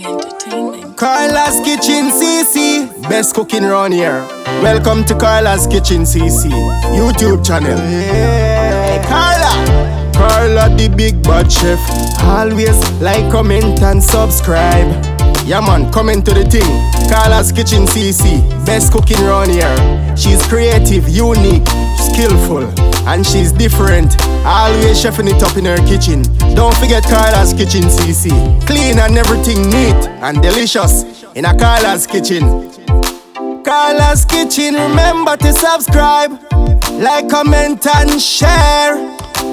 Carla's Kitchen CC, best cooking round here. Welcome to Carla's Kitchen CC YouTube channel. Hey, Carla the big bad chef. Always like, comment and subscribe. Yeah man, comment to the thing. Carla's Kitchen CC, best cooking round here. She's creative, unique, skillful, and she's different. Always chefing it up in her kitchen. Don't forget Carla's Kitchen CC. Clean and everything neat and delicious in a Carla's Kitchen. Carla's Kitchen, remember to subscribe, like, comment and share.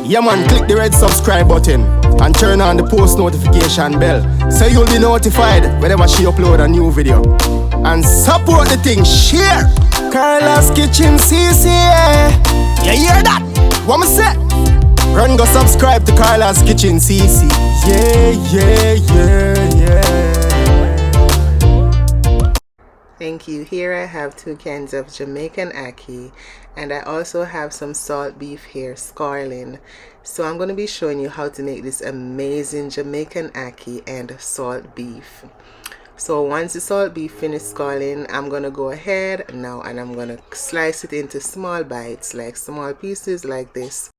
Yeah man, click the red subscribe button and turn on the post notification bell so you'll be notified whenever she upload a new video. And support the thing, share. Carla's Kitchen CC, yeah. You hear that? What me say? Run go subscribe to Carla's Kitchen CC. Yeah. Thank you. Here I have 2 cans of Jamaican Ackee, and I also have some salt beef here, scarling. So I'm going to be showing you how to make this amazing Jamaican Ackee and salt beef. So once the salt beef finished scarling, I'm going to go ahead now and I'm going to slice it into small bites, like small pieces like this.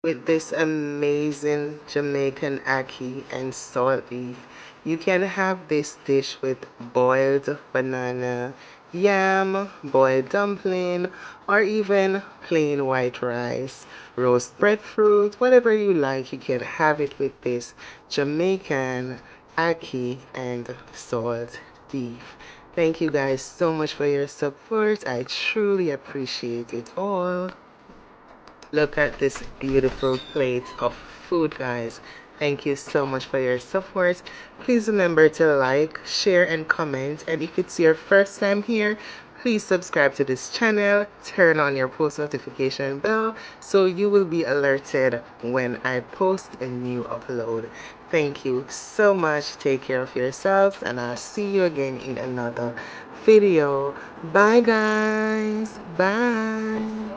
with this amazing Jamaican ackee and salt beef. You can have this dish with boiled banana, yam, boiled dumpling, or even plain white rice, roast breadfruit, whatever you like. You can have it with this Jamaican ackee and salt beef. Thank you guys so much for your support. I truly appreciate it all. Look at this beautiful plate of food, guys. Thank you so much for your support. Please remember to like, share, and comment. And if it's your first time here, please subscribe to this channel. Turn on your post notification bell so you will be alerted when I post a new upload. Thank you so much. Take care of yourselves, and I'll see you again in another video. Bye, guys. Bye.